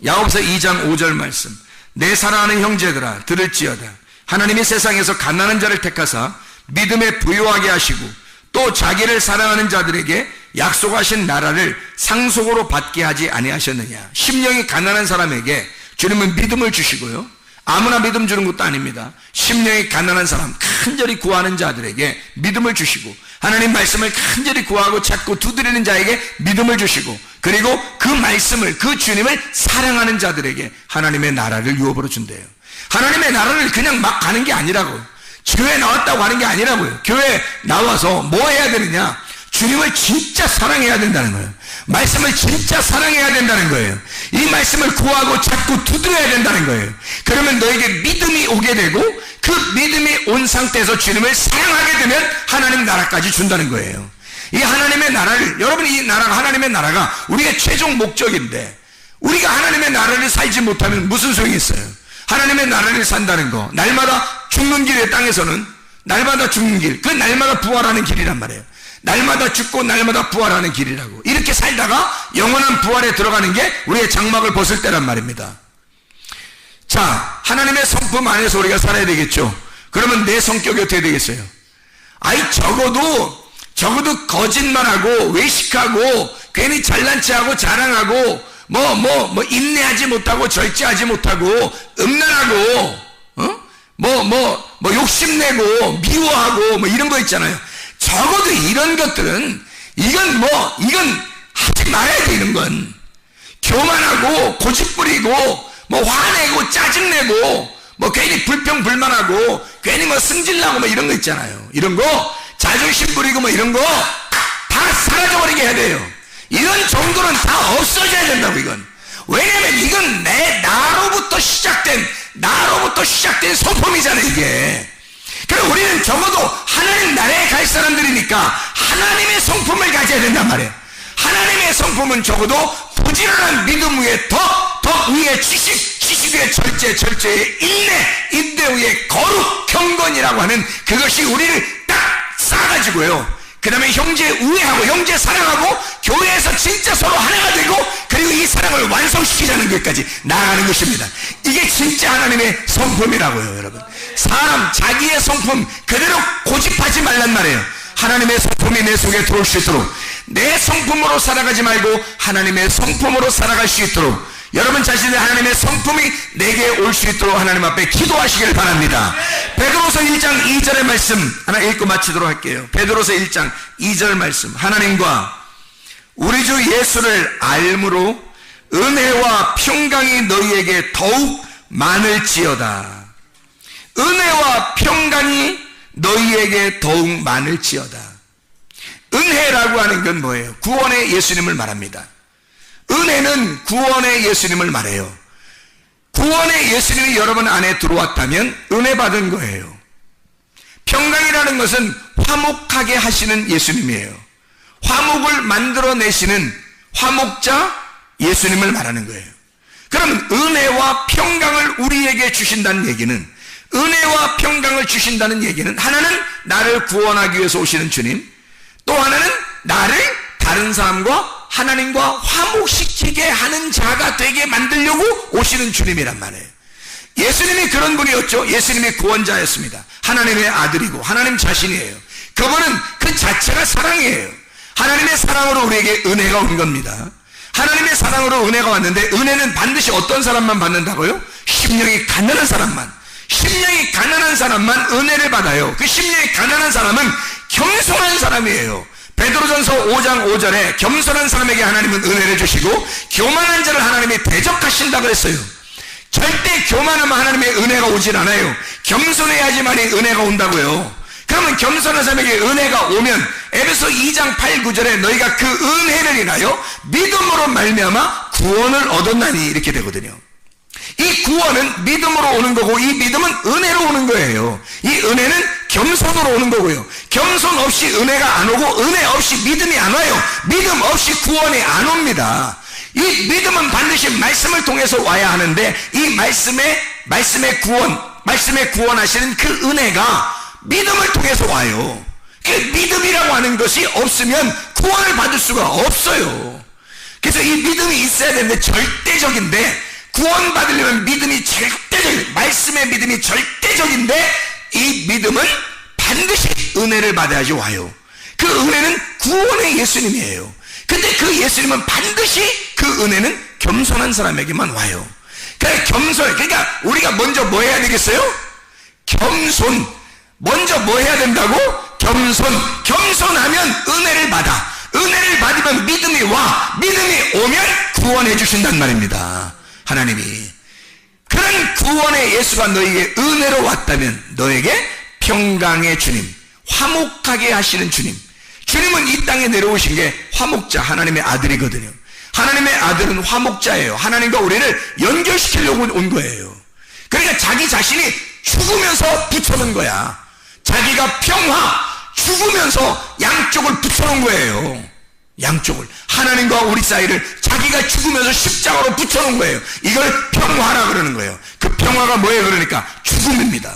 야고보서 2장 5절 말씀. 내 사랑하는 형제들아 들을지어다. 하나님이 세상에서 가난한 자를 택하사 믿음에 부요하게 하시고 또 자기를 사랑하는 자들에게 약속하신 나라를 상속으로 받게 하지 아니하셨느냐. 심령이 가난한 사람에게 주님은 믿음을 주시고요, 아무나 믿음 주는 것도 아닙니다. 심령이 가난한 사람, 간절히 구하는 자들에게 믿음을 주시고, 하나님 말씀을 간절히 구하고 찾고 두드리는 자에게 믿음을 주시고, 그리고 그 말씀을, 그 주님을 사랑하는 자들에게 하나님의 나라를 유업으로 준대요. 하나님의 나라를 그냥 막 가는 게 아니라고요. 교회 나왔다고 하는 게 아니라고요. 교회 나와서 뭐 해야 되느냐? 주님을 진짜 사랑해야 된다는 거예요. 말씀을 진짜 사랑해야 된다는 거예요. 이 말씀을 구하고 찾고 두드려야 된다는 거예요. 그러면 너에게 믿음이 오게 되고, 그 믿음이 온 상태에서 주님을 사랑하게 되면 하나님 나라까지 준다는 거예요. 이 하나님의 나라를, 여러분, 이 나라가, 하나님의 나라가 우리의 최종 목적인데, 우리가 하나님의 나라를 살지 못하면 무슨 소용이 있어요? 하나님의 나라를 산다는 거, 날마다 죽는 길의 땅에서는 날마다 죽는 길, 그 날마다 부활하는 길이란 말이에요. 날마다 죽고 날마다 부활하는 길이라고. 이렇게 살다가 영원한 부활에 들어가는 게 우리의 장막을 벗을 때란 말입니다. 자, 하나님의 성품 안에서 우리가 살아야 되겠죠. 그러면 내 성격이 어떻게 되겠어요? 아이, 적어도 거짓말하고 외식하고 괜히 잘난 체하고 자랑하고 인내하지 못하고 절제하지 못하고 음란하고 욕심내고 미워하고 이런 거 있잖아요. 적어도 이런 것들은 이건 하지 말아야 돼. 이런 건 교만하고 고집부리고 화내고 짜증내고 뭐 괜히 불평불만하고 괜히 뭐 승질나고 뭐 이런 거 있잖아요. 이런 거 자존심 부리고 뭐 이런 거 다 사라져버리게 해야 돼요. 이런 정도는 다 없어져야 된다고. 이건 왜냐면 이건 나로부터 시작된 성품이잖아요 이게. 그럼 우리는 적어도 하나님 나라에 갈 사람들이니까 하나님의 성품을 가져야 된단 말이에요. 하나님의 성품은 적어도 부지런한 믿음 위에 더 위에 지식 위에 절제에 인내 위에 거룩 경건이라고 하는 그것이 우리를 딱 쌓아가지고요. 그 다음에 형제 우애하고 형제 사랑하고 교회에서 진짜 서로 하나가 되고 그리고 이 사랑을 완성시키자는 것까지 나아가는 것입니다. 이게 진짜 하나님의 성품이라고요. 여러분, 사람 자기의 성품 그대로 고집하지 말란 말이에요. 하나님의 성품이 내 속에 들어올 수 있도록, 내 성품으로 살아가지 말고 하나님의 성품으로 살아갈 수 있도록 여러분 자신의 하나님의 성품이 내게 올 수 있도록 하나님 앞에 기도하시길 바랍니다. 베드로서 1장 2절의 말씀 하나 읽고 마치도록 할게요. 베드로서 1장 2절 말씀. 하나님과 우리 주 예수를 알므로 은혜와 평강이 너희에게 더욱 많을지어다. 은혜와 평강이 너희에게 더욱 많을지어다. 은혜라고 하는 건 뭐예요? 구원의 예수님을 말합니다. 은혜는 구원의 예수님을 말해요. 구원의 예수님이 여러분 안에 들어왔다면 은혜 받은 거예요. 평강이라는 것은 화목하게 하시는 예수님이에요. 화목을 만들어내시는 화목자 예수님을 말하는 거예요. 그럼 은혜와 평강을 우리에게 주신다는 얘기는, 은혜와 평강을 주신다는 얘기는 하나는 나를 구원하기 위해서 오시는 주님, 또 하나는 나를 다른 사람과 하나님과 화목시키게 하는 자가 되게 만들려고 오시는 주님이란 말이에요. 예수님이 그런 분이었죠. 예수님이 구원자였습니다. 하나님의 아들이고 하나님 자신이에요. 그분은 그 자체가 사랑이에요. 하나님의 사랑으로 우리에게 은혜가 온 겁니다. 하나님의 사랑으로 은혜가 왔는데, 은혜는 반드시 어떤 사람만 받는다고요? 심령이 가난한 사람만. 심령이 가난한 사람만 은혜를 받아요. 그 심령이 가난한 사람은 겸손한 사람이에요. 베드로전서 5장 5절에 겸손한 사람에게 하나님은 은혜를 주시고 교만한 자를 하나님이 대적하신다고 했어요. 절대 교만하면 하나님의 은혜가 오질 않아요. 겸손해야지만이 은혜가 온다고요. 그러면 겸손한 사람에게 은혜가 오면 에베소 2장 8, 9절에 너희가 그 은혜를 인하여 믿음으로 말미암아 구원을 얻었나니 이렇게 되거든요. 이 구원은 믿음으로 오는 거고, 이 믿음은 은혜로 오는 거예요. 이 은혜는 겸손으로 오는 거고요. 겸손 없이 은혜가 안 오고, 은혜 없이 믿음이 안 와요. 믿음 없이 구원이 안 옵니다. 이 믿음은 반드시 말씀을 통해서 와야 하는데, 이 말씀의 구원하시는 그 은혜가 믿음을 통해서 와요. 그 믿음이라고 하는 것이 없으면 구원을 받을 수가 없어요. 그래서 이 믿음이 있어야 되는데, 절대적인데, 구원받으려면 믿음이 절대적인, 말씀의 믿음이 절대적인데, 이 믿음은 반드시 은혜를 받아야지 와요. 그 은혜는 구원의 예수님이에요. 근데 그 예수님은 반드시 그 은혜는 겸손한 사람에게만 와요. 그러니까 우리가 먼저 뭐 해야 되겠어요? 먼저 뭐 해야 된다고? 겸손하면 은혜를 받아. 은혜를 받으면 믿음이 와. 믿음이 오면 구원해 주신단 말입니다. 하나님이. 그런 구원의 예수가 너에게 은혜로 왔다면 너에게 평강의 주님, 화목하게 하시는 주님. 주님은 이 땅에 내려오신 게 화목자, 하나님의 아들이거든요. 하나님의 아들은 화목자예요. 하나님과 우리를 연결시키려고 온 거예요. 그러니까 자기 자신이 죽으면서 붙여놓은 거야. 자기가 평화, 죽으면서 양쪽을 붙여놓은 거예요. 양쪽을, 하나님과 우리 사이를 자기가 죽으면서 십자가로 붙여놓은 거예요. 이걸 평화라 그러는 거예요. 그 평화가 뭐예요? 그러니까 죽음입니다.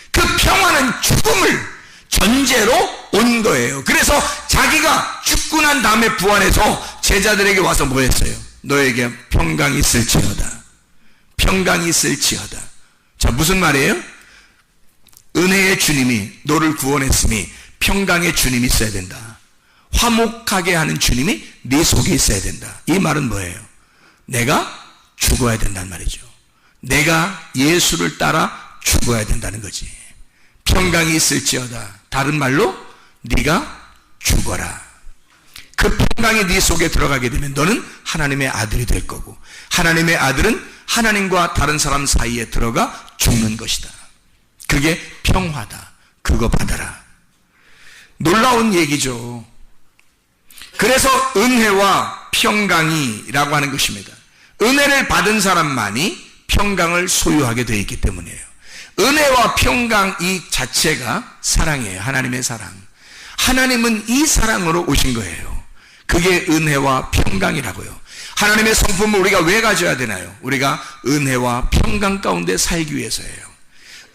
그 평화는 죽음을 전제로 온 거예요. 그래서 자기가 죽고 난 다음에 부활해서 제자들에게 와서 뭐 했어요? 너에게 평강이 있을지어다. 평강이 있을지어다. 자, 무슨 말이에요? 은혜의 주님이 너를 구원했으니 평강의 주님이 있어야 된다. 화목하게 하는 주님이 네 속에 있어야 된다. 이 말은 뭐예요? 내가 죽어야 된다는 말이죠. 내가 예수를 따라 죽어야 된다는 거지. 평강이 있을지어다. 다른 말로 네가 죽어라. 그 평강이 네 속에 들어가게 되면 너는 하나님의 아들이 될 거고, 하나님의 아들은 하나님과 다른 사람 사이에 들어가 죽는 것이다. 그게 평화다. 그거 받아라. 놀라운 얘기죠. 그래서 은혜와 평강이라고 하는 것입니다. 은혜를 받은 사람만이 평강을 소유하게 되어 있기 때문이에요. 은혜와 평강 이 자체가 사랑이에요. 하나님의 사랑. 하나님은 이 사랑으로 오신 거예요. 그게 은혜와 평강이라고요. 하나님의 성품을 우리가 왜 가져야 되나요? 우리가 은혜와 평강 가운데 살기 위해서예요.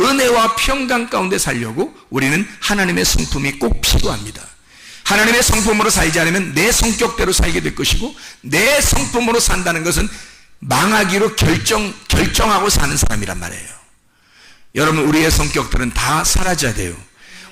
은혜와 평강 가운데 살려고 우리는 하나님의 성품이 꼭 필요합니다. 하나님의 성품으로 살지 않으면 내 성격대로 살게 될 것이고, 내 성품으로 산다는 것은 망하기로 결정하고 사는 사람이란 말이에요. 여러분, 우리의 성격들은 다 사라져야 돼요.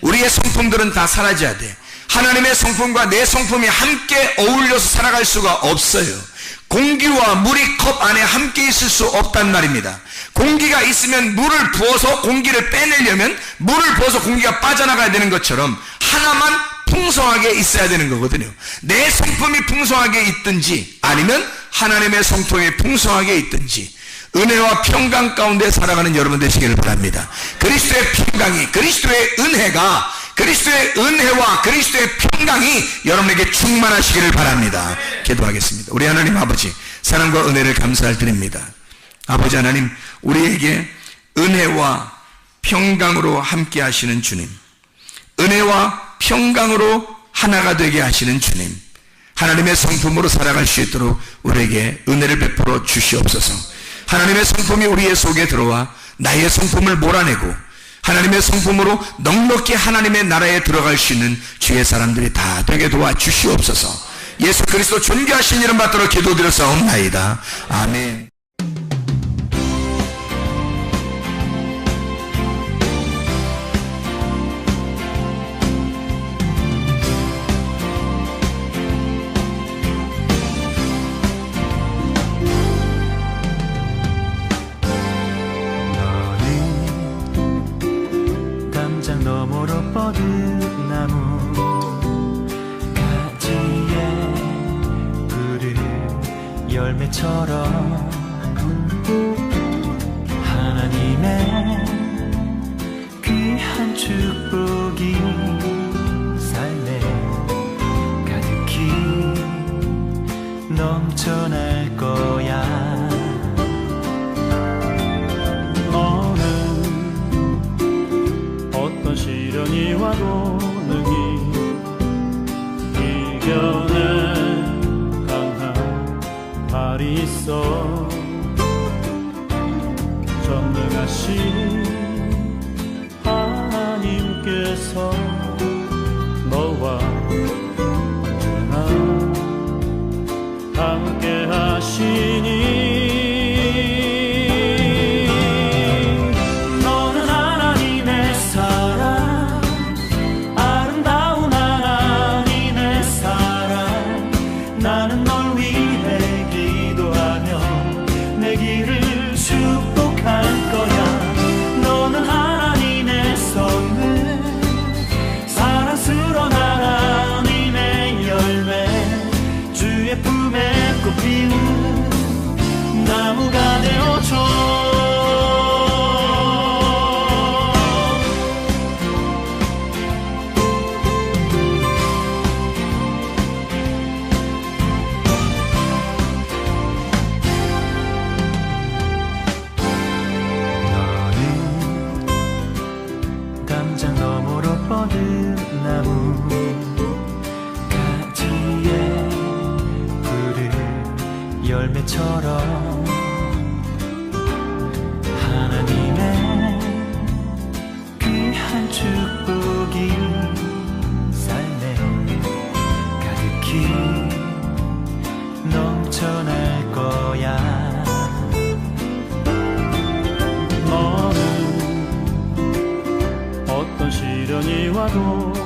우리의 성품들은 다 사라져야 돼. 하나님의 성품과 내 성품이 함께 어울려서 살아갈 수가 없어요. 공기와 물이 컵 안에 함께 있을 수 없단 말입니다. 공기가 있으면 물을 부어서 공기를 빼내려면 물을 부어서 공기가 빠져나가야 되는 것처럼 하나만 풍성하게 있어야 되는 거거든요. 내 성품이 풍성하게 있든지 아니면 하나님의 성품이 풍성하게 있든지 은혜와 평강 가운데 살아가는 여러분 되시기를 바랍니다. 그리스도의 평강이, 그리스도의 은혜가, 그리스도의 은혜와 그리스도의 평강이 여러분에게 충만하시기를 바랍니다. 기도하겠습니다. 우리 하나님 아버지, 사랑과 은혜를 감사드립니다. 아버지 하나님, 우리에게 은혜와 평강으로 함께 하시는 주님, 은혜와 평강으로 하나가 되게 하시는 주님, 하나님의 성품으로 살아갈 수 있도록 우리에게 은혜를 베풀어 주시옵소서. 하나님의 성품이 우리의 속에 들어와 나의 성품을 몰아내고 하나님의 성품으로 넉넉히 하나님의 나라에 들어갈 수 있는 주의 사람들이 다 되게 도와주시옵소서. 예수 그리스도 존귀하신 이름 받들어 기도드렸사옵나이다. 아멘. 너머로 뻗은 나무 가지에 푸른 열매처럼 하나님의 귀한 축복이 삶에 가득히 넘쳐날 거야. 시련이 와도 능히 이겨낼 강한 발이 있어. 전능하신 하나님께서 너와 언제나 함께 하시니 나무가 되어줘. 너는 담장 너머로 뻗은 나무 가지에 푸른 열매처럼 하나님의 귀한 축복이 삶에 가득히 넘쳐날 거야. 너는 어떤 시련이 와도